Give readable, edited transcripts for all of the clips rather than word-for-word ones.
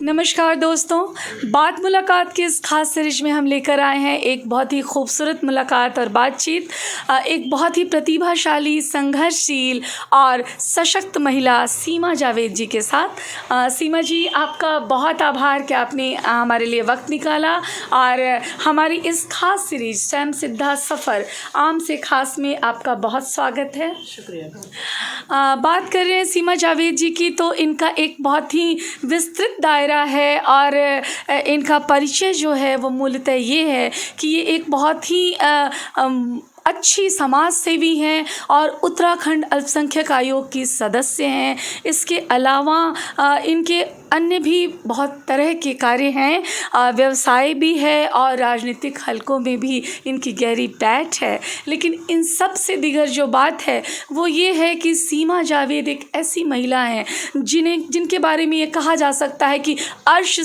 नमस्कार दोस्तों, बात मुलाकात की इस ख़ास सीरीज में हम लेकर आए हैं एक बहुत ही खूबसूरत मुलाकात और बातचीत एक बहुत ही प्रतिभाशाली, संघर्षशील और सशक्त महिला सीमा जावेद जी के साथ। सीमा जी, आपका बहुत आभार कि आपने हमारे लिए वक्त निकाला और हमारी इस ख़ास सीरीज स्वयं सिद्धा सफ़र आम से ख़ास में आपका बहुत स्वागत है। शुक्रिया। बात कर रहे हैं सीमा जावेद जी की, तो इनका एक बहुत ही विस्तृत दायरा है और इनका परिचय जो है वो मूलतः ये है कि ये एक बहुत ही अच्छी समाज सेवी हैं और उत्तराखंड अल्पसंख्यक आयोग की सदस्य हैं। इसके अलावा इनके अन्य भी बहुत तरह के कार्य हैं, व्यवसाय भी है और राजनीतिक हलकों में भी इनकी गहरी पैठ है। लेकिन इन सब से दिगर जो बात है वो ये है कि सीमा जावेद एक ऐसी महिला हैं जिनके बारे में ये कहा जा सकता है कि फर्श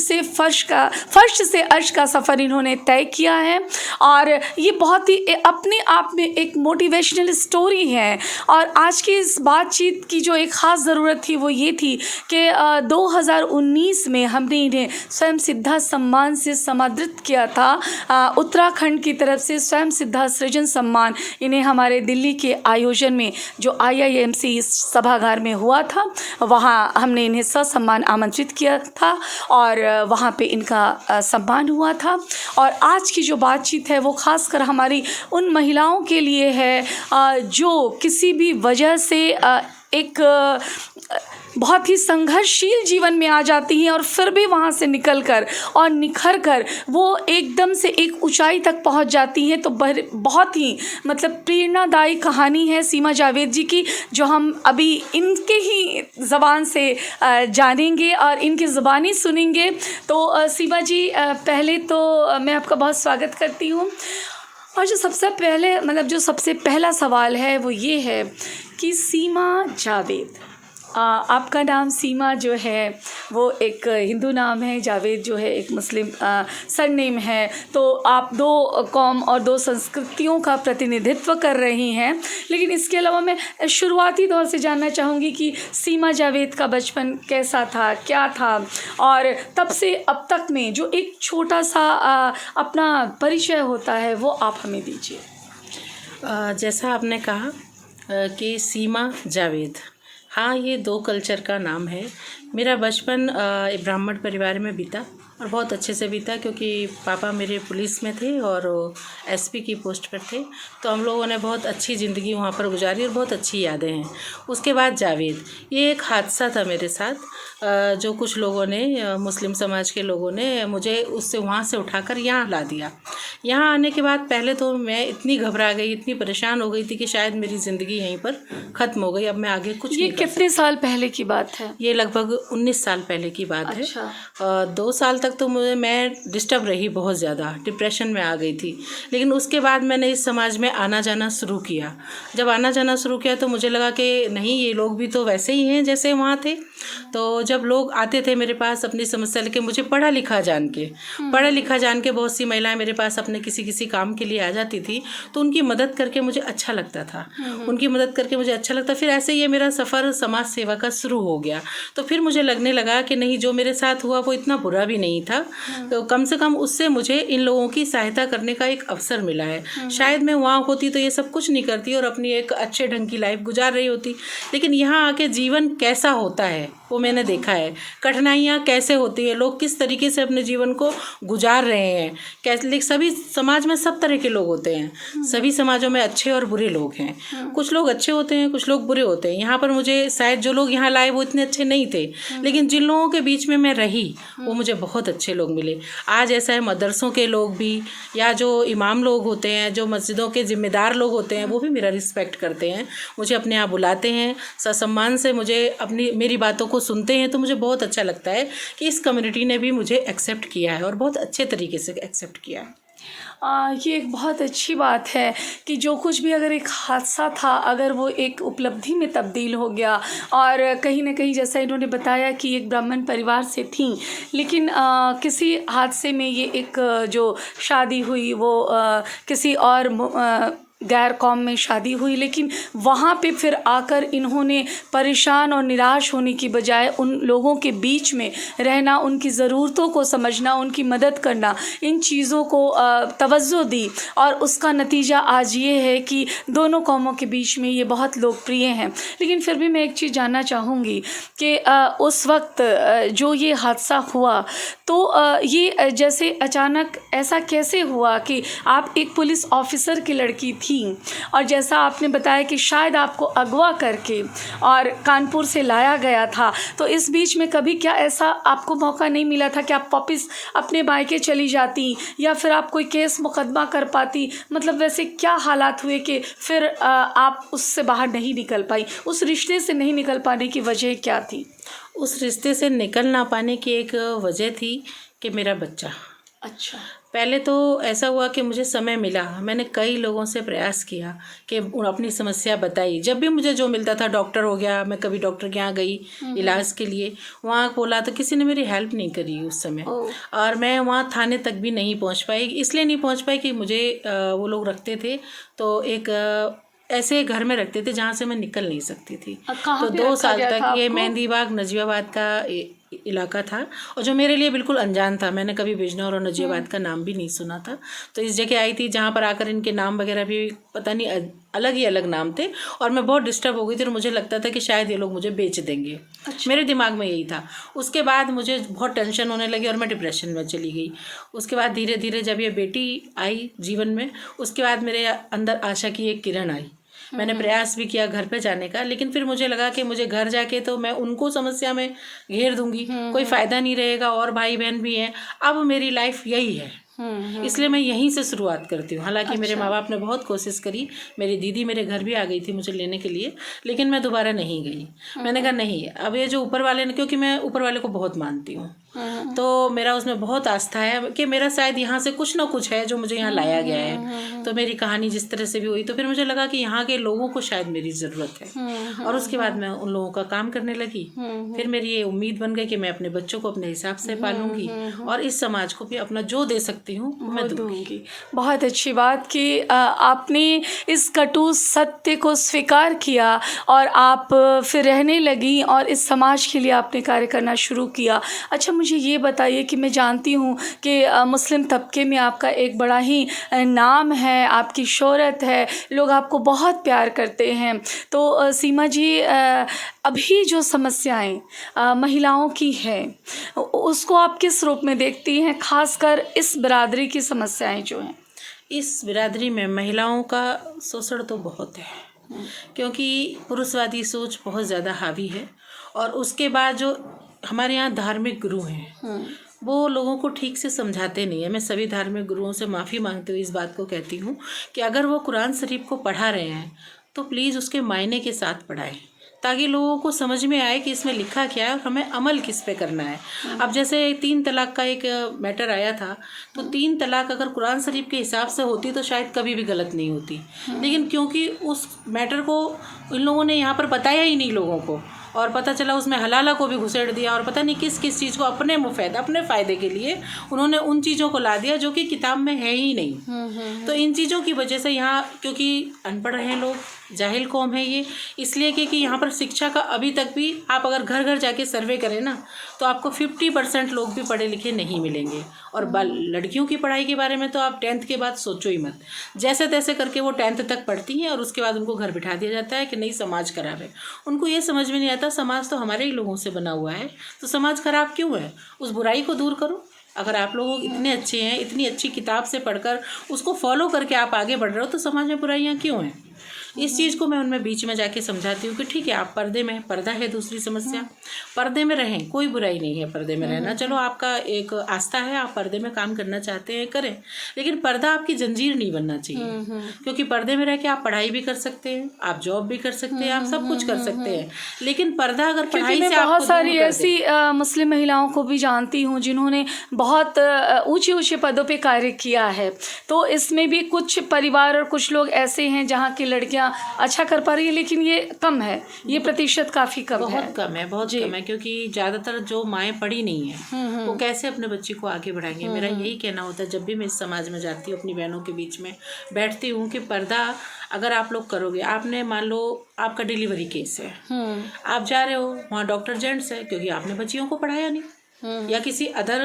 से अर्श का सफ़र इन्होंने तय किया है और ये बहुत ही अपने आप में एक मोटिवेशनल स्टोरी है। और आज की इस बातचीत की जो एक ख़ास ज़रूरत थी वो ये थी कि 2019 में हमने इन्हें स्वयं सिद्धा सम्मान से सम्मानित किया था। उत्तराखंड की तरफ से स्वयं सिद्धा सृजन सम्मान इन्हें हमारे दिल्ली के आयोजन में जो IIMC सभागार में हुआ था, वहाँ हमने इन्हें ससम्मान आमंत्रित किया था और वहाँ पे इनका सम्मान हुआ था। और आज की जो बातचीत है वो ख़ासकर हमारी उन महिलाओं के लिए है जो किसी भी वजह से एक बहुत ही संघर्षशील जीवन में आ जाती हैं और फिर भी वहाँ से निकलकर और निखर कर वो एकदम से एक ऊंचाई तक पहुँच जाती हैं। तो बहुत ही प्रेरणादायी कहानी है सीमा जावेद जी की, जो हम अभी इनके ही ज़बान से जानेंगे और इनकी ज़ुबानी सुनेंगे। तो सीमा जी, पहले तो मैं आपका बहुत स्वागत करती हूँ। और जो सबसे पहला सवाल है वो ये है कि सीमा जावेद, आपका नाम सीमा जो है वो एक हिंदू नाम है, जावेद जो है एक मुस्लिम सरनेम है। तो आप दो कौम और दो संस्कृतियों का प्रतिनिधित्व कर रही हैं। लेकिन इसके अलावा मैं शुरुआती दौर से जानना चाहूँगी कि सीमा जावेद का बचपन कैसा था, क्या था, और तब से अब तक में जो एक छोटा सा अपना परिचय होता है वो आप हमें दीजिए। जैसा आपने कहा कि सीमा जावेद, हाँ, ये दो कल्चर का नाम है। मेरा बचपन एक ब्राह्मण परिवार में बीता और बहुत अच्छे से बीता, क्योंकि पापा मेरे पुलिस में थे और SP की पोस्ट पर थे। तो हम लोगों ने बहुत अच्छी ज़िंदगी वहाँ पर गुजारी और बहुत अच्छी यादें हैं। उसके बाद जावेद, ये एक हादसा था मेरे साथ, जो कुछ लोगों ने, मुस्लिम समाज के लोगों ने मुझे उससे वहाँ से उठाकर यहाँ ला दिया। यहाँ आने के बाद पहले तो मैं इतनी घबरा गई, इतनी परेशान हो गई थी कि शायद मेरी ज़िंदगी यहीं पर ख़त्म हो गई, अब मैं आगे कुछ नहीं कर सकती। ये कितने साल पहले की बात है? ये लगभग 19 साल पहले की बात है। अच्छा। 2 साल तक तो मैं डिस्टर्ब रही, बहुत ज़्यादा डिप्रेशन में आ गई थी। लेकिन उसके बाद मैंने इस समाज में आना जाना शुरू किया। जब आना जाना शुरू किया तो मुझे लगा कि नहीं, ये लोग भी तो वैसे ही हैं जैसे वहाँ थे। तो जब लोग आते थे मेरे पास अपनी समस्या लेके, मुझे पढ़ा लिखा जान के बहुत सी महिलाएं मेरे पास अपने किसी काम के लिए आ जाती थी, तो उनकी मदद करके मुझे अच्छा लगता था। उनकी मदद करके मुझे अच्छा लगता। फिर ऐसे ये मेरा सफ़र समाज सेवा का शुरू हो गया। तो फिर मुझे लगने लगा कि नहीं, जो मेरे साथ हुआ वो इतना बुरा भी नहीं था, तो कम से कम उससे मुझे इन लोगों की सहायता करने का एक अवसर मिला है। शायद मैं वहाँ होती तो ये सब कुछ नहीं करती और अपनी एक अच्छे ढंग की लाइफ गुजार रही होती। लेकिन यहाँ आके जीवन कैसा होता है वो मैंने देखा है, कठिनाइयाँ कैसे होती है, लोग किस तरीके से अपने जीवन को गुजार रहे हैं, कैसे। सभी समाज में सब तरह के लोग होते हैं, सभी समाजों में अच्छे और बुरे लोग हैं। कुछ लोग अच्छे होते हैं, कुछ लोग बुरे होते हैं। यहाँ पर मुझे शायद जो लोग यहाँ लाए वो इतने अच्छे नहीं थे, लेकिन जिन लोगों के बीच में मैं रही वो मुझे बहुत अच्छे लोग मिले। आज ऐसा है, मदरसों के लोग भी या जो इमाम लोग होते हैं, जो मस्जिदों के ज़िम्मेदार लोग होते हैं, वो भी मेरा रिस्पेक्ट करते हैं, मुझे अपने यहाँ बुलाते हैं, ससम्मान से मुझे मेरी बातों को सुनते हैं। तो मुझे बहुत अच्छा लगता है कि इस कम्युनिटी ने भी मुझे एक्सेप्ट किया है और बहुत अच्छे तरीके से एक्सेप्ट किया है। ये एक बहुत अच्छी बात है कि जो कुछ भी अगर एक हादसा था, अगर वो एक उपलब्धि में तब्दील हो गया, और कहीं ना कहीं जैसा इन्होंने बताया कि एक ब्राह्मण परिवार से थी, लेकिन किसी हादसे में ये एक जो शादी हुई वो किसी और गैर कौम में शादी हुई, लेकिन वहाँ पे फिर आकर इन्होंने परेशान और निराश होने की बजाय उन लोगों के बीच में रहना, उनकी ज़रूरतों को समझना, उनकी मदद करना, इन चीज़ों को तवज्जो दी और उसका नतीजा आज ये है कि दोनों कौमों के बीच में ये बहुत लोकप्रिय हैं। लेकिन फिर भी मैं एक चीज़ जानना चाहूँगी कि उस वक्त जो ये हादसा हुआ तो ये जैसे अचानक ऐसा कैसे हुआ कि आप एक पुलिस ऑफिसर की लड़की थी और जैसा आपने बताया कि शायद आपको अगवा करके और कानपुर से लाया गया था, तो इस बीच में कभी क्या ऐसा आपको मौका नहीं मिला था कि आप वापस अपने मायके चली जाती या फिर आप कोई केस मुकदमा कर पाती? मतलब वैसे क्या हालात हुए कि फिर आप उससे बाहर नहीं निकल पाई? उस रिश्ते से नहीं निकल पाने की वजह क्या थी? उस रिश्ते से निकल ना पाने की एक वजह थी कि मेरा बच्चा। अच्छा। पहले तो ऐसा हुआ कि मुझे समय मिला, मैंने कई लोगों से प्रयास किया कि अपनी समस्या बताई। जब भी मुझे जो मिलता था, डॉक्टर हो गया, मैं कभी डॉक्टर के यहाँ गई इलाज के लिए, वहाँ बोला तो किसी ने मेरी हेल्प नहीं करी उस समय। और मैं वहाँ थाने तक भी नहीं पहुँच पाई। इसलिए नहीं पहुँच पाई कि मुझे वो लोग रखते थे तो एक ऐसे घर में रखते थे जहाँ से मैं निकल नहीं सकती थी। तो 2 साल तक ये मेहंदी बाग नजीबाबाद का इलाका था और जो मेरे लिए बिल्कुल अनजान था। मैंने कभी बिजनौर और नजीबाबाद का नाम भी नहीं सुना था। तो इस जगह आई थी जहाँ पर आकर इनके नाम वगैरह भी पता नहीं अलग ही अलग नाम थे और मैं बहुत डिस्टर्ब हो गई थी और मुझे लगता था कि शायद ये लोग मुझे बेच देंगे। अच्छा। मेरे दिमाग में यही था। उसके बाद मुझे बहुत टेंशन होने लगी और मैं डिप्रेशन में चली गई। उसके बाद धीरे धीरे जब ये बेटी आई जीवन में, उसके बाद मेरे अंदर आशा की एक किरण आई। मैंने प्रयास भी किया घर पे जाने का, लेकिन फिर मुझे लगा कि मुझे घर जाके तो मैं उनको समस्या में घेर दूंगी, कोई फ़ायदा नहीं रहेगा और भाई बहन भी हैं। अब मेरी लाइफ यही है, इसलिए मैं यहीं से शुरुआत करती हूँ। हालांकि अच्छा। मेरे माँ बाप ने बहुत कोशिश करी, मेरी दीदी मेरे घर भी आ गई थी मुझे लेने के लिए, लेकिन मैं दोबारा नहीं गई। मैंने कहा नहीं, अब ये जो ऊपर वाले ने, क्योंकि मैं ऊपर वाले को बहुत मानती हूँ तो मेरा उसमें बहुत आस्था है कि मेरा शायद यहाँ से कुछ ना कुछ है जो मुझे यहाँ लाया गया है। तो मेरी कहानी जिस तरह से भी हुई तो फिर मुझे लगा कि यहाँ के लोगों को शायद मेरी ज़रूरत है और उसके बाद मैं उन लोगों का काम करने लगी। फिर मेरी ये उम्मीद बन गई कि मैं अपने बच्चों को अपने हिसाब से पालूंगी और इस समाज को भी अपना जो दे सकती हूँ मैं दूंगी। बहुत अच्छी बात कि आपने इस कटु सत्य को स्वीकार किया और आप फिर रहने लगी और इस समाज के लिए आपने कार्य करना शुरू किया। अच्छा, मुझे ये बताइए कि मैं जानती हूँ कि मुस्लिम तबके में आपका एक बड़ा ही नाम है, आपकी शोहरत है, लोग आपको बहुत प्यार करते हैं। तो सीमा जी, अभी जो समस्याएं महिलाओं की है उसको आप किस रूप में देखती हैं, खासकर इस बिरादरी की समस्याएं जो हैं? इस बिरादरी में महिलाओं का शोषण तो बहुत है, क्योंकि पुरुषवादी सोच बहुत ज़्यादा हावी है और उसके बाद जो हमारे यहाँ धार्मिक गुरु हैं वो लोगों को ठीक से समझाते नहीं है। मैं सभी धार्मिक गुरुओं से माफ़ी मांगते हुए इस बात को कहती हूँ कि अगर वो कुरान शरीफ को पढ़ा रहे हैं तो प्लीज़ उसके मायने के साथ पढ़ाएं, ताकि लोगों को समझ में आए कि इसमें लिखा क्या है और हमें अमल किस पे करना है। अब जैसे 3 तलाक का एक मैटर आया था, तो 3 तलाक अगर कुरान शरीफ के हिसाब से होती तो शायद कभी भी गलत नहीं होती, लेकिन क्योंकि उस मैटर को इन लोगों ने यहाँ पर बताया ही नहीं लोगों को और पता चला उसमें हलाला को भी घुसेड़ दिया और पता नहीं किस किस चीज़ को अपने मुफैद अपने फ़ायदे के लिए उन्होंने उन चीज़ों को ला दिया जो कि किताब में है ही नहीं। तो इन चीज़ों की वजह से यहाँ, क्योंकि अनपढ़ हैं लोग, जाहिल कौम है ये, इसलिए कि यहाँ पर शिक्षा का अभी तक भी आप अगर घर घर जाके सर्वे करें ना तो आपको 50% लोग भी पढ़े लिखे नहीं मिलेंगे। और लड़कियों की पढ़ाई के बारे में तो आप 10th के बाद सोचो ही मत। जैसे तैसे करके वो 10th तक पढ़ती हैं और उसके बाद उनको घर बिठा दिया जाता है कि नहीं समाज खराब है। उनको ये समझ में नहीं आता समाज तो हमारे ही लोगों से बना हुआ है, तो समाज खराब क्यों है? उस बुराई को दूर करो। अगर आप लोग इतने अच्छे हैं, इतनी अच्छी किताब से पढ़कर उसको फॉलो करके आप आगे बढ़ रहे हो तो समाज में बुराइयाँ क्यों हैं? इस चीज़ को मैं उनमें बीच में जाके समझाती हूँ कि ठीक है, आप पर्दे में, पर्दा है दूसरी समस्या, पर्दे में रहें, कोई बुराई नहीं है पर्दे में रहना। चलो आपका एक आस्था है, आप पर्दे में काम करना चाहते हैं करें, लेकिन पर्दा आपकी जंजीर नहीं बनना चाहिए, क्योंकि पर्दे में रह के आप पढ़ाई भी कर सकते हैं, आप जॉब भी कर सकते हैं, आप सब कुछ कर सकते हैं, लेकिन पर्दा अगर पढ़ाई से आपको बहुत सारी ऐसी मुस्लिम महिलाओं को भी जानती हूँ जिन्होंने बहुत ऊंचे ऊंचे पदों पे कार्य किया है। तो इसमें भी कुछ परिवार और कुछ लोग ऐसे हैं जहाँ की लड़कियाँ बच्चियाँ अच्छा कर पा रही है, लेकिन ये कम है, ये प्रतिशत काफ़ी कम है। बहुत कम है, बहुत कम है, क्योंकि ज़्यादातर जो माएँ पढ़ी नहीं है वो कैसे अपने बच्चे को आगे बढ़ाएंगे। मेरा यही कहना होता है, जब भी मैं इस समाज में जाती हूँ, अपनी बहनों के बीच में बैठती हूँ, कि पर्दा अगर आप लोग करोगे, आपने मान लो आपका डिलीवरी केस है, आप जा रहे हो, वहाँ डॉक्टर जेंट्स है, क्योंकि आपने बच्चियों को पढ़ाया नहीं, या किसी अदर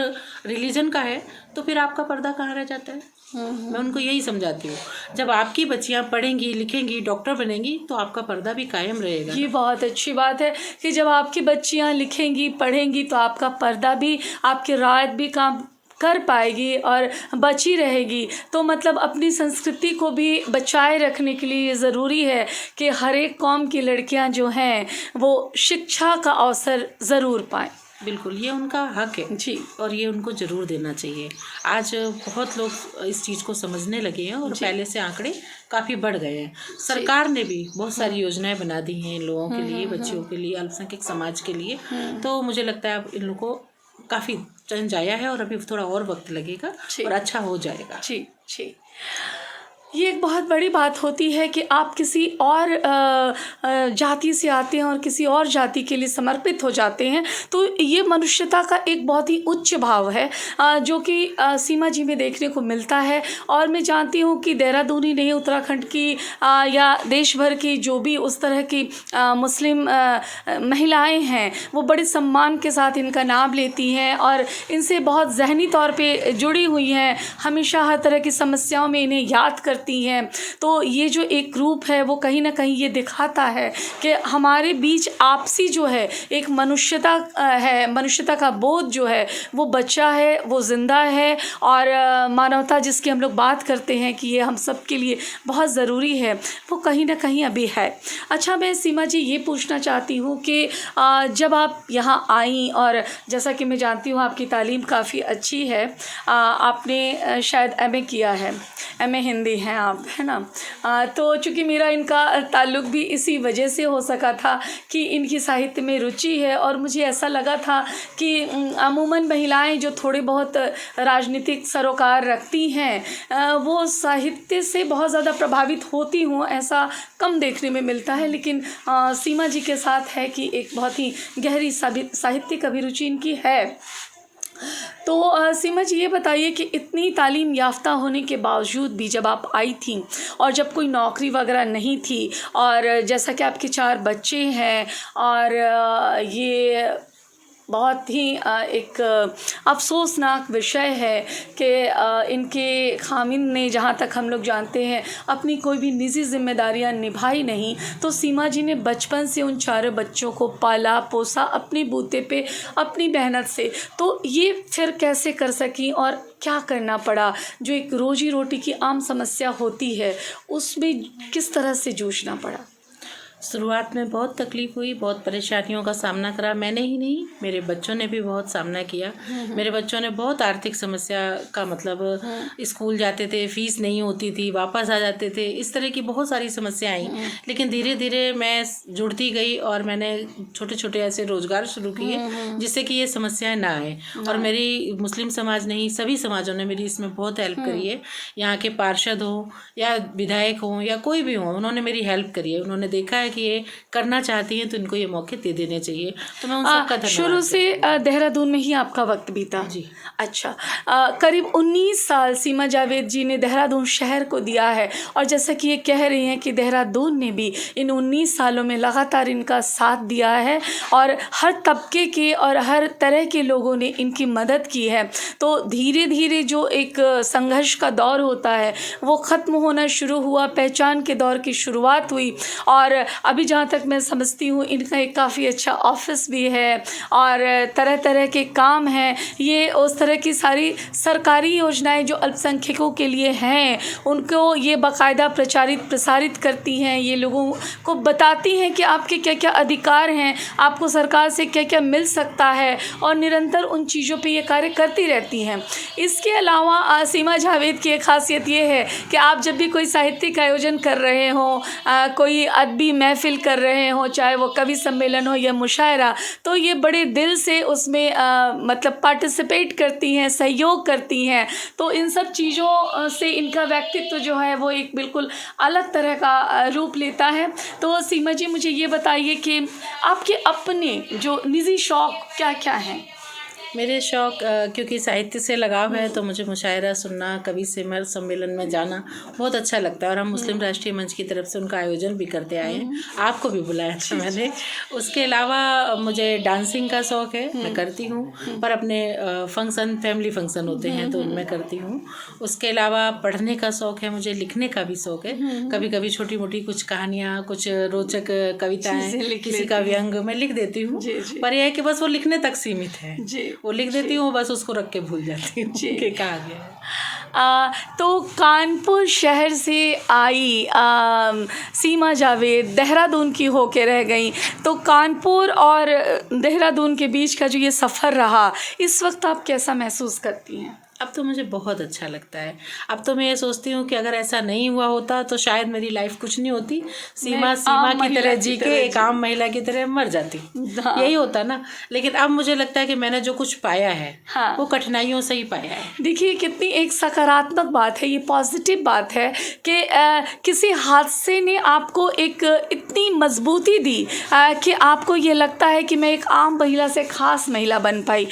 रिलीजन का है, तो फिर आपका पर्दा कहाँ रह जाता है। मैं उनको यही समझाती हूँ, जब आपकी बच्चियाँ पढ़ेंगी लिखेंगी डॉक्टर बनेंगी तो आपका पर्दा भी कायम रहेगा। ये बहुत अच्छी बात है कि जब आपकी बच्चियाँ लिखेंगी पढ़ेंगी तो आपका पर्दा भी, आपकी रायत भी काम कर पाएगी और बची रहेगी। तो मतलब अपनी संस्कृति को भी बचाए रखने के लिए ये ज़रूरी है कि हर एक कौम की लड़कियां जो हैं वो शिक्षा का अवसर ज़रूर पाएं। बिल्कुल, ये उनका हक है जी, और ये उनको ज़रूर देना चाहिए। आज बहुत लोग इस चीज़ को समझने लगे हैं और पहले से आंकड़े काफ़ी बढ़ गए हैं। सरकार ने भी बहुत सारी योजनाएं बना दी हैं इन लोगों के लिए, बच्चियों के लिए, अल्पसंख्यक समाज के लिए। तो मुझे लगता है अब इन लोगों को काफ़ी चेंज आया है और अभी थोड़ा और वक्त लगेगा और अच्छा हो जाएगा। जी जी। ये एक बहुत बड़ी बात होती है कि आप किसी और जाति से आते हैं और किसी और जाति के लिए समर्पित हो जाते हैं, तो ये मनुष्यता का एक बहुत ही उच्च भाव है जो कि सीमा जी में देखने को मिलता है। और मैं जानती हूँ कि देहरादून ही नहीं, उत्तराखंड की या देश भर की जो भी उस तरह की मुस्लिम महिलाएं हैं वो बड़े सम्मान के साथ इनका नाम लेती हैं और इनसे बहुत ज़हनी तौर पे जुड़ी हुई हैं, हमेशा हर तरह की समस्याओं में इन्हें याद करती हैं। तो ये जो एक ग्रुप है वो कहीं ना कहीं ये दिखाता है कि हमारे बीच आपसी जो है एक मनुष्यता है, मनुष्यता का बोध जो है वो बचा है, वो ज़िंदा है और मानवता जिसकी हम लोग बात करते हैं कि ये हम सब के लिए बहुत ज़रूरी है, वो कहीं ना कहीं अभी है। अच्छा, मैं सीमा जी ये पूछना चाहती हूँ कि जब आप यहाँ आई और जैसा कि मैं जानती हूँ आपकी तालीम काफ़ी अच्छी है, आपने शायद एमए किया है, एमए हिंदी हैं आप, है ना। तो चूँकि मेरा इनका ताल्लुक़ भी इसी वजह से हो सका था कि इनकी साहित्य में रुचि है और मुझे ऐसा लगा था कि अमूमन महिलाएं जो थोड़े बहुत राजनीतिक सरोकार रखती हैं वो साहित्य से बहुत ज़्यादा प्रभावित होती हों, ऐसा कम देखने में मिलता है। लेकिन सीमा जी के साथ है कि एक बहुत ही गहरी साहित्यिक अभिरुचि इनकी है। तो सीमा जी ये बताइए कि इतनी तालीम याफ्ता होने के बावजूद भी जब आप आई थी और जब कोई नौकरी वगैरह नहीं थी और जैसा कि आपके 4 बच्चे हैं और ये बहुत ही एक अफसोसनाक विषय है कि इनके खामिन ने, जहाँ तक हम लोग जानते हैं, अपनी कोई भी निजी जिम्मेदारियां निभाई नहीं। तो सीमा जी ने बचपन से उन 4 बच्चों को पाला पोसा अपनी बूते पे, अपनी मेहनत से। तो ये फिर कैसे कर सकी और क्या करना पड़ा, जो एक रोजी रोटी की आम समस्या होती है उसमें किस तरह से जूझना पड़ा? शुरुआत में बहुत तकलीफ़ हुई, बहुत परेशानियों का सामना करा। मैंने ही नहीं, मेरे बच्चों ने भी बहुत सामना किया। मेरे बच्चों ने बहुत आर्थिक समस्या का मतलब स्कूल जाते थे, फ़ीस नहीं होती थी, वापस आ जाते थे, इस तरह की बहुत सारी समस्याएं आई। लेकिन धीरे धीरे मैं जुड़ती गई और मैंने छोटे छोटे ऐसे रोज़गार शुरू किए जिससे कि ये समस्याएं ना आए। और मेरी मुस्लिम समाज नहीं, सभी समाजों ने मेरी इसमें बहुत हेल्प करी है। यहाँ के पार्षद हो या विधायक हो या कोई भी हो, उन्होंने मेरी हेल्प करी है। उन्होंने देखा है कि ये करना चाहती हैं तो इनको ये मौके दे देने चाहिए। तो मैं उन सबका धन्यवाद। शुरू से देहरादून में ही आपका वक्त बीता? जी। अच्छा, करीब 19 साल सीमा जावेद जी ने देहरादून शहर को दिया है और जैसा कि ये कह रही हैं कि देहरादून ने भी इन 19 सालों में लगातार इनका साथ दिया है और हर तबके के और हर तरह के लोगों ने इनकी मदद की है। तो धीरे धीरे जो एक संघर्ष का दौर होता है वो ख़त्म होना शुरू हुआ, पहचान के दौर की शुरुआत हुई और अभी जहाँ तक मैं समझती हूँ इनका एक काफ़ी अच्छा ऑफिस भी है और तरह तरह के काम हैं। ये उस तरह की सारी सरकारी योजनाएं जो अल्पसंख्यकों के लिए हैं उनको ये बाकायदा प्रसारित करती हैं। ये लोगों को बताती हैं कि आपके क्या क्या अधिकार हैं, आपको सरकार से क्या क्या मिल सकता है और निरंतर उन चीज़ों पे ये कार्य करती रहती हैं। इसके अलावा सीमा जावेद की एक खासियत ये है कि आप जब भी कोई साहित्यिक आयोजन कर रहे हों, कोई अदबी महफ़िल कर रहे हों, चाहे वो कवि सम्मेलन हो या मुशायरा, तो ये बड़े दिल से उसमें मतलब पार्टिसिपेट करती हैं, सहयोग करती हैं। तो इन सब चीज़ों से इनका व्यक्तित्व जो है वो एक बिल्कुल अलग तरह का रूप लेता है। तो सीमा जी, मुझे ये बताइए कि आपके अपने जो निजी शौक़ क्या-क्या हैं? मेरे शौक़ क्योंकि साहित्य से लगाव है, तो मुझे मुशायरा सुनना, कवि सम्मेलन में जाना बहुत अच्छा लगता है। और हम मुस्लिम राष्ट्रीय मंच की तरफ से उनका आयोजन भी करते आए हैं। आपको भी बुलाया था मैंने। उसके अलावा मुझे डांसिंग का शौक़ है, मैं करती हूँ, पर अपने फैमिली फंक्शन होते हैं तो उनमें करती हूँ। उसके अलावा पढ़ने का शौक़ है, मुझे लिखने का भी शौक़ है। कभी कभी छोटी मोटी कुछ कहानियाँ, कुछ रोचक कविताएँ, किसी का व्यंग मैं लिख देती हूँ। पर यह है कि बस वो लिखने तक सीमित है, वो लिख देती हूँ, बस उसको रख के भूल जाती हूँ कि कहाँ गया है। तो कानपुर शहर से आई सीमा जावेद देहरादून की होके रह गई, तो कानपुर और देहरादून के बीच का जो ये सफ़र रहा, इस वक्त आप कैसा महसूस करती हैं? अब तो मुझे बहुत अच्छा लगता है। अब तो मैं ये सोचती हूँ कि अगर ऐसा नहीं हुआ होता तो शायद मेरी लाइफ कुछ नहीं होती। सीमा की तरह जी के एक आम महिला की तरह मर जाती। हाँ। यही होता ना। लेकिन अब मुझे लगता है कि मैंने जो कुछ पाया है, हाँ, वो कठिनाइयों से ही पाया है। देखिए कितनी एक सकारात्मक बात है, ये पॉजिटिव बात है कि किसी हादसे ने आपको एक इतनी मजबूती दी कि आपको ये लगता है कि मैं एक आम महिला से ख़ास महिला बन पाई।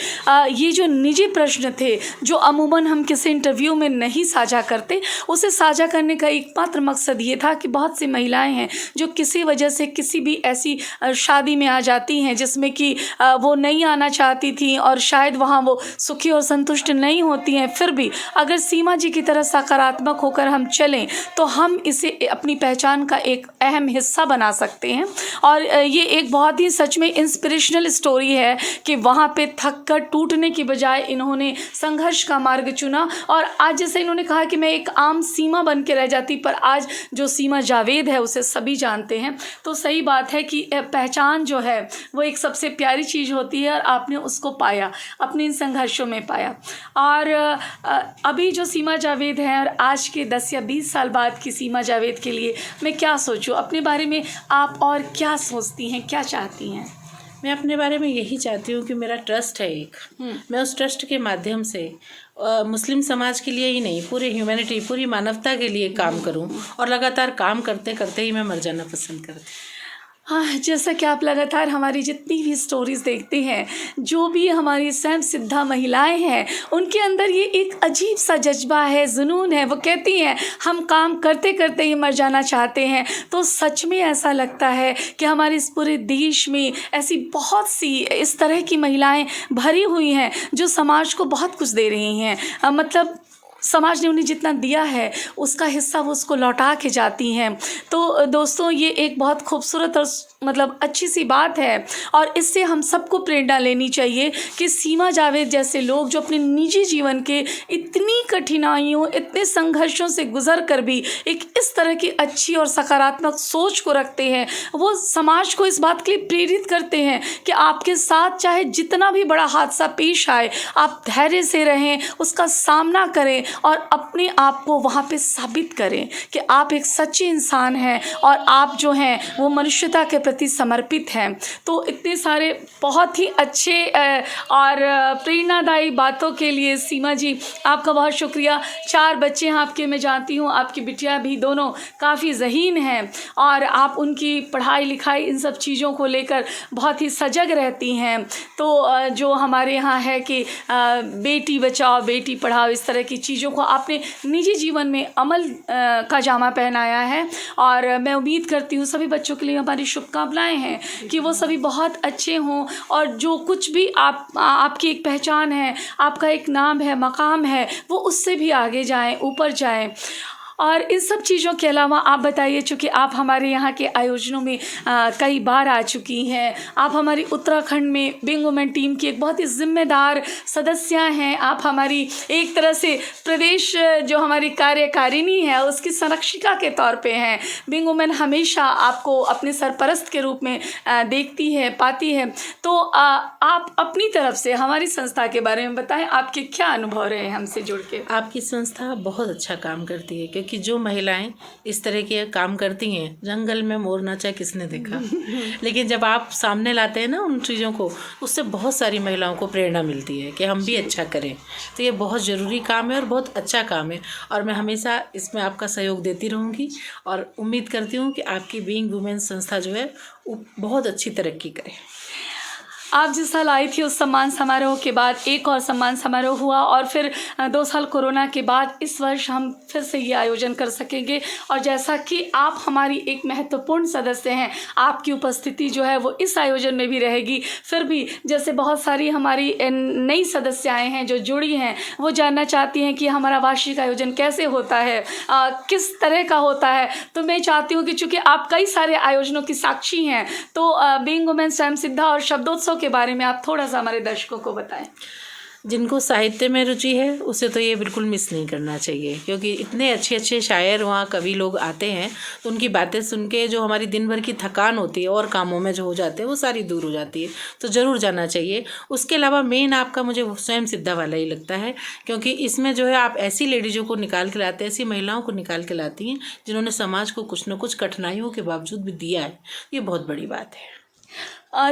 ये जो निजी प्रश्न थे जो अमूमन हम किसी इंटरव्यू में नहीं साझा करते, उसे साझा करने का एकमात्र मकसद ये था कि बहुत सी महिलाएं हैं जो किसी वजह से किसी भी ऐसी शादी में आ जाती हैं जिसमें कि वो नहीं आना चाहती थी और शायद वहाँ वो सुखी और संतुष्ट नहीं होती हैं। फिर भी अगर सीमा जी की तरह सकारात्मक होकर हम चलें तो हम इसे अपनी पहचान का एक अहम हिस्सा बना सकते हैं। और ये एक बहुत ही सच में इंस्पिरेशनल स्टोरी है कि वहाँ पे थक कर टूटने की बजाय इन्होंने संघर्ष का मार्ग चुना। और आज जैसे इन्होंने कहा कि मैं एक आम सीमा बन के रह जाती, पर आज जो सीमा जावेद है उसे सभी जानते हैं। तो सही बात है कि पहचान जो है वो एक सबसे प्यारी चीज़ होती है और आपने उसको पाया, अपने इन संघर्षों में पाया। और अभी जो सीमा जावेद है और आज के 10 या 20 साल बाद की सीमा जावेद के लिए मैं क्या सोचूं, अपने बारे में आप और क्या सोचती हैं, क्या चाहती हैं? मैं अपने बारे में यही चाहती हूँ कि मेरा ट्रस्ट है एक, मैं उस ट्रस्ट के माध्यम से मुस्लिम समाज के लिए ही नहीं, पूरी ह्यूमैनिटी, पूरी मानवता के लिए काम करूँ। और लगातार काम करते करते ही मैं मर जाना पसंद करती हूँ। हाँ, जैसा कि आप लगातार हमारी जितनी भी स्टोरीज़ देखते हैं, जो भी हमारी स्वयं सिद्धा महिलाएं हैं, उनके अंदर ये एक अजीब सा जज्बा है, जुनून है। वो कहती हैं हम काम करते करते ही मर जाना चाहते हैं। तो सच में ऐसा लगता है कि हमारे इस पूरे देश में ऐसी बहुत सी इस तरह की महिलाएं भरी हुई हैं जो समाज को बहुत कुछ दे रही हैं। मतलब समाज ने उन्हें जितना दिया है उसका हिस्सा वो उसको लौटा के जाती हैं। तो दोस्तों, ये एक बहुत खूबसूरत और मतलब अच्छी सी बात है और इससे हम सबको प्रेरणा लेनी चाहिए कि सीमा जावेद जैसे लोग जो अपने निजी जीवन के इतनी कठिनाइयों, इतने संघर्षों से गुजर कर भी एक इस तरह की अच्छी और सकारात्मक सोच को रखते हैं, वो समाज को इस बात के लिए प्रेरित करते हैं कि आपके साथ चाहे जितना भी बड़ा हादसा पेश आए, आप धैर्य से रहें, उसका सामना करें और अपने आप को वहाँ पे साबित करें कि आप एक सच्चे इंसान हैं और आप जो हैं वो मनुष्यता के प्रति समर्पित हैं। तो इतने सारे बहुत ही अच्छे और प्रेरणादायी बातों के लिए सीमा जी आपका बहुत शुक्रिया। 4 बच्चे हैं आपके, मैं जानती हूँ आपकी बिटिया भी दोनों काफ़ी ज़हीन हैं और आप उनकी पढ़ाई लिखाई इन सब चीज़ों को लेकर बहुत ही सजग रहती हैं। तो जो हमारे यहाँ है कि बेटी बचाओ बेटी पढ़ाओ, इस तरह की चीज़ों को आपने निजी जीवन में अमल का जामा पहनाया है और मैं उम्मीद करती हूँ सभी बच्चों के लिए हमारी शुभकामनाएं हैं कि वो सभी बहुत अच्छे हों और जो कुछ भी आपकी एक पहचान है, आपका एक नाम है, मकाम है, वो उससे भी आगे जाएं, ऊपर जाएं। और इन सब चीज़ों के अलावा आप बताइए, चूँकि आप हमारे यहाँ के आयोजनों में कई बार आ चुकी हैं, आप हमारी उत्तराखंड में विंग वुमेन टीम की एक बहुत ही जिम्मेदार सदस्य हैं, आप हमारी एक तरह से प्रदेश जो हमारी कार्यकारिणी है उसकी संरक्षिका के तौर पे हैं। विंग वुमेन हमेशा आपको अपने सरपरस्त के रूप में देखती है, पाती है। तो आप अपनी तरफ से हमारी संस्था के बारे में बताएं, आपके क्या अनुभव रहे हमसे जुड़ के? आपकी संस्था बहुत अच्छा काम करती है, क्योंकि कि जो महिलाएं इस तरह के काम करती हैं, जंगल में मोर नाचा किसने देखा, लेकिन जब आप सामने लाते हैं ना उन चीज़ों को, उससे बहुत सारी महिलाओं को प्रेरणा मिलती है कि हम भी अच्छा करें। तो ये बहुत ज़रूरी काम है और बहुत अच्छा काम है, और मैं हमेशा इसमें आपका सहयोग देती रहूँगी और उम्मीद करती हूँ कि आपकी बीइंग वुमेन संस्था जो है वो बहुत अच्छी तरक्की करे। आप जिस साल आई थी उस सम्मान समारोह के बाद एक और सम्मान समारोह हुआ, और फिर 2 साल कोरोना के बाद इस वर्ष हम फिर से ये आयोजन कर सकेंगे। और जैसा कि आप हमारी एक महत्वपूर्ण सदस्य हैं, आपकी उपस्थिति जो है वो इस आयोजन में भी रहेगी। फिर भी जैसे बहुत सारी हमारी नई सदस्याएँ हैं जो जुड़ी हैं, वो जानना चाहती हैं कि हमारा वार्षिक आयोजन कैसे होता है, किस तरह का होता है। तो मैं चाहती हूँ कि चूँकि आप कई सारे आयोजनों की साक्षी हैं, तो बीइंग वुमेन स्वयं सिद्धा और शब्दोत्सव के बारे में आप थोड़ा सा हमारे दर्शकों को बताएं। जिनको साहित्य में रुचि है उसे तो ये बिल्कुल मिस नहीं करना चाहिए, क्योंकि इतने अच्छे अच्छे शायर वहाँ कवि लोग आते हैं, तो उनकी बातें सुन के जो हमारी दिन भर की थकान होती है और कामों में जो हो जाते हैं वो सारी दूर हो जाती है। तो ज़रूर जाना चाहिए। उसके अलावा मेन आपका मुझे स्वयं सिद्धा वाला ही लगता है, क्योंकि इसमें जो है आप ऐसी लेडीज़ों को निकाल के लाते हैं, ऐसी महिलाओं को निकाल के लाती हैं जिन्होंने समाज को कुछ न कुछ कठिनाइयों के बावजूद भी दिया है। ये बहुत बड़ी बात है।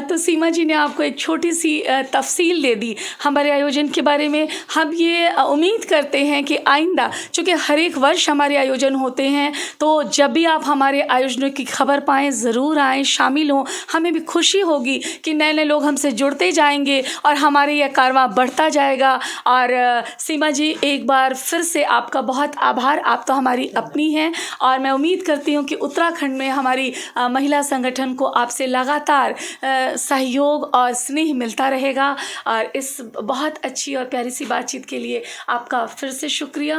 तो सीमा जी ने आपको एक छोटी सी तफसील दे दी हमारे आयोजन के बारे में। हम ये उम्मीद करते हैं कि आइंदा, चूँकि हर एक वर्ष हमारे आयोजन होते हैं, तो जब भी आप हमारे आयोजनों की खबर पाएँ ज़रूर आएँ, शामिल हों। हमें भी खुशी होगी कि नए नए लोग हमसे जुड़ते जाएंगे और हमारे यह कारवां बढ़ता जाएगा। और सीमा जी, एक बार फिर से आपका बहुत आभार। आप तो हमारी अपनी हैं, और मैं उम्मीद करती हूँ कि उत्तराखंड में हमारी महिला संगठन को आपसे लगातार सहयोग और स्नेह मिलता रहेगा। और इस बहुत अच्छी और प्यारी सी बातचीत के लिए आपका फिर से शुक्रिया।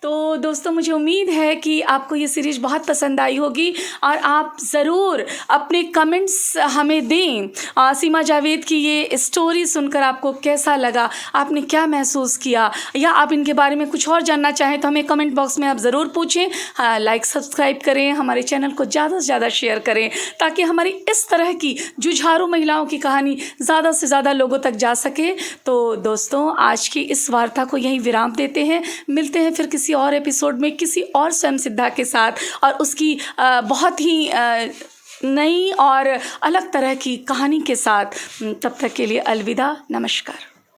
तो दोस्तों, मुझे उम्मीद है कि आपको ये सीरीज़ बहुत पसंद आई होगी, और आप ज़रूर अपने कमेंट्स हमें दें। सीमा जावेद की ये स्टोरी सुनकर आपको कैसा लगा, आपने क्या महसूस किया, या आप इनके बारे में कुछ और जानना चाहें तो हमें कमेंट बॉक्स में आप ज़रूर पूछें। हाँ, लाइक सब्सक्राइब करें, हमारे चैनल को ज़्यादा से ज़्यादा शेयर करें, ताकि हमारी इस तरह की जुझारू महिलाओं की कहानी ज़्यादा से ज़्यादा लोगों तक जा सके। तो दोस्तों, आज की इस वार्ता को यहीं विराम देते हैं। मिलते हैं फिर किसी और एपिसोड में किसी और स्वयं सिद्धा के साथ, और उसकी बहुत ही नई और अलग तरह की कहानी के साथ। तब तक के लिए अलविदा, नमस्कार।